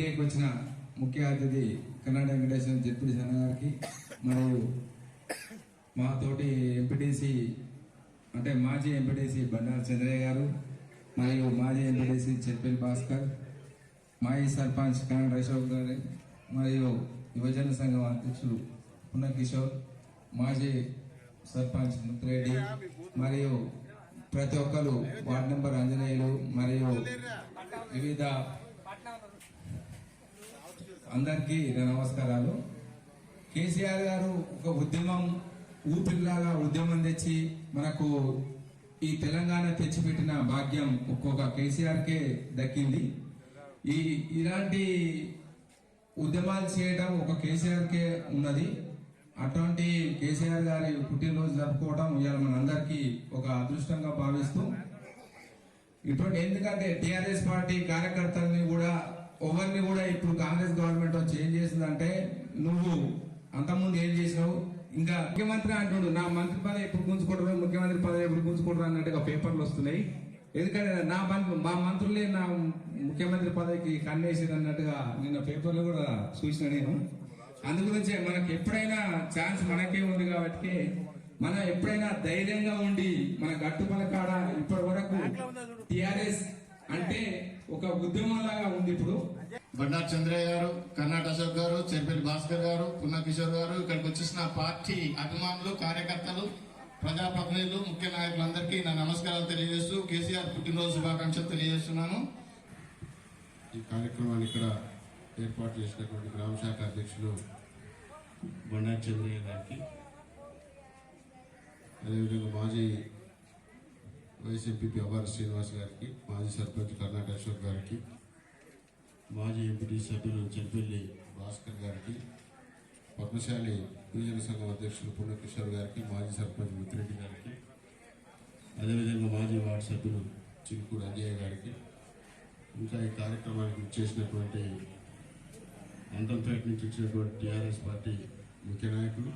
మీడియాకి వచ్చిన ముఖ్య అతిథి కర్ణాటక వెంకటేశ్వర జడ్పీ సన్న గారికి మరియు మా తోటి ఎంపీటీసీ అంటే మాజీ ఎంపీటీసీ బండారు చంద్రయ్య గారు మరియు మాజీ ఎంపీటీసీ చెర్పల్లి భాస్కర్, మాజీ సర్పంచ్ కన్నడ అశోక్ గారు మరియు యువజన సంఘం అధ్యక్షుడు పున్న కిషోర్, మాజీ సర్పంచ్ ముత్తిరెడ్డి మరియు ప్రతి ఒక్కరు వార్డు నెంబర్ ఆంజనేయులు మరియు వివిధ అందరికీ నమస్కారాలు. కేసీఆర్ గారు ఒక ఉద్యమం ఊపిరిలాగా ఉద్యమం తెచ్చి మనకు ఈ తెలంగాణ తెచ్చిపెట్టిన భాగ్యం ఒక్కొక్క కేసీఆర్కే దక్కింది. ఇలాంటి ఉద్యమాలు చేయడం ఒక కేసీఆర్కే ఉన్నది. అటువంటి కేసీఆర్ గారి పుట్టినరోజు జరుపుకోవడం ఇవాళ మనందరికీ ఒక అదృష్టంగా భావిస్తూ ఇటువంటి ఎందుకంటే టిఆర్ఎస్ పార్టీ కార్యకర్తల్ని కూడా ఎవరిని కూడా ఇప్పుడు కాంగ్రెస్ గవర్నమెంట్ చేంజ్ చేసిందంటే నువ్వు అంతకుముందు ఏం చేసినావు, ఇంకా ముఖ్యమంత్రి అంటుడు నా మంత్రి పదవి ఎప్పుడు గుంజుకుంటారు, ముఖ్యమంత్రి పదవి ఎప్పుడు గుంజుకుంటారు అన్నట్టుగా పేపర్లు వస్తున్నాయి. ఎందుకంటే మా మంత్రులే నా ముఖ్యమంత్రి పదవికి కన్నేసారు అన్నట్టుగా నిన్న పేపర్లు కూడా చూసిన నేను. అందుగురించే మనకి ఎప్పుడైనా ఛాన్స్ మనకే ఉంది కాబట్టి మనం ఎప్పుడైనా ధైర్యంగా ఉండి మన గట్టుపల కాడ ఇప్పటి వరకు టిఆర్ఎస్ అంటే ఒక ఉద్యమం లాగా ఉంది. ఇప్పుడు బండారు చంద్రయ్య గారు, కర్ణాటక అశోక్ గారు, చెర్పల్లి భాస్కర్ గారు, పున్న కిషోర్ గారు, ఇక్కడికి వచ్చేసిన పార్టీ అభిమానులు, కార్యకర్తలు, ప్రజాప్రతినిధులు, ముఖ్య నాయకులందరికీ నా నమస్కారాలు తెలియజేస్తూ కేసీఆర్ పుట్టినరోజు శుభాకాంక్షలు తెలియజేస్తున్నాను. ఈ కార్యక్రమాన్ని ఇక్కడ ఏర్పాటు చేసినటువంటి గ్రామ శాఖ అధ్యక్షులు బండారు చంద్రయ్య గారికి, అదేవిధంగా మాజీ వైస్ ఎంపీపీ అవ్వారి శ్రీనివాస్ గారికి, మాజీ సర్పంచ్ కర్ణాటక అశోక్ గారికి, మాజీ ఎంపీటీ సభ్యులు చెర్పల్లి భాస్కర్ గారికి, పద్మశాలి యువజన సంఘం అధ్యక్షులు పున్న కిషోర్ గారికి, మాజీ సర్పంచ్ ముత్తిరెడ్డి గారికి, అదేవిధంగా మాజీ వార్డు సభ్యులు చిలుకూరు అంజయ్య గారికి, ఇంకా ఈ కార్యక్రమానికి చేసినటువంటి అంతంపేట నుంచి వచ్చినటువంటి టీఆర్ఎస్ పార్టీ ముఖ్య నాయకులు,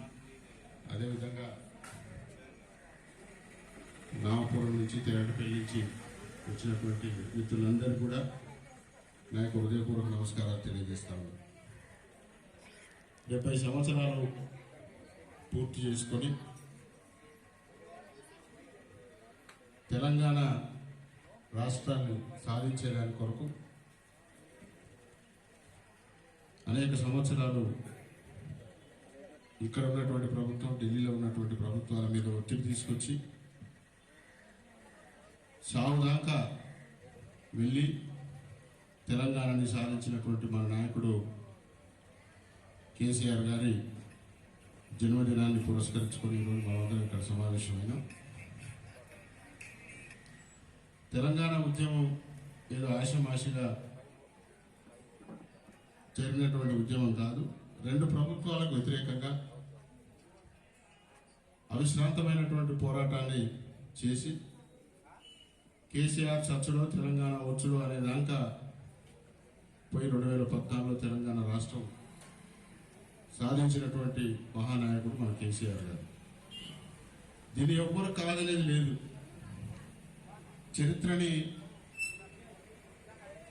అదేవిధంగా నామపురం నుంచి తెరటపల్లి నుంచి వచ్చినటువంటి మిత్రులందరూ కూడా నా యొక్క హృదయపూర్వక నమస్కారాలు తెలియజేస్తాను. 70 సంవత్సరాలు పూర్తి చేసుకొని తెలంగాణ రాష్ట్రాన్ని సాధించేదాని కొరకు అనేక సంవత్సరాలు ఇక్కడ ఉన్నటువంటి ప్రభుత్వం, ఢిల్లీలో ఉన్నటువంటి ప్రభుత్వాల మీద ఒత్తిడి తీసుకొచ్చి సావుదాకా వెళ్ళి తెలంగాణని సాధించినటువంటి మన నాయకుడు కేసీఆర్ గారి జన్మదినాన్ని పురస్కరించుకొని ఈరోజు మనందరం ఇక్కడ సమావేశమైన తెలంగాణ ఉద్యమం ఏదో ఆషమాషిగా జరిగినటువంటి ఉద్యమం కాదు. 2 ప్రభుత్వాలకు వ్యతిరేకంగా అవిశ్రాంతమైనటువంటి పోరాటాన్ని చేసి కేసీఆర్ చచ్చుడో తెలంగాణ వచ్చుడో అనే దాకా పోయి 2014లో తెలంగాణ రాష్ట్రం సాధించినటువంటి మహానాయకుడు మన కేసీఆర్ గారు. దీని ఎవ్వరు కాదనేది లేదు. చరిత్రని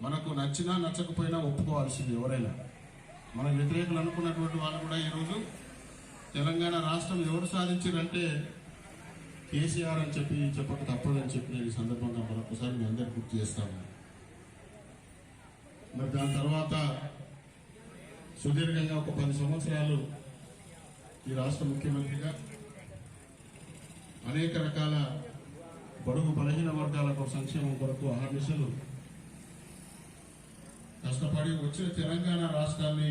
మనకు నచ్చినా నచ్చకపోయినా ఒప్పుకోవాల్సింది ఎవరైనా. మనకు వ్యతిరేకులు అనుకున్నటువంటి వాళ్ళు కూడా ఈరోజు తెలంగాణ రాష్ట్రం ఎవరు సాధించారంటే కేసీఆర్ అని చెప్పక తప్పదని చెప్పి నేను ఈ సందర్భంగా మరొకసారి మీ అందరికీ గుర్తు చేస్తాను. మరి దాని తర్వాత సుదీర్ఘంగా ఒక 10 సంవత్సరాలు ఈ రాష్ట్ర ముఖ్యమంత్రిగా అనేక రకాల బడుగు బలహీన వర్గాలకు సంక్షేమం కొరకు అహర్నిశలు కష్టపడి వచ్చిన తెలంగాణ రాష్ట్రాన్ని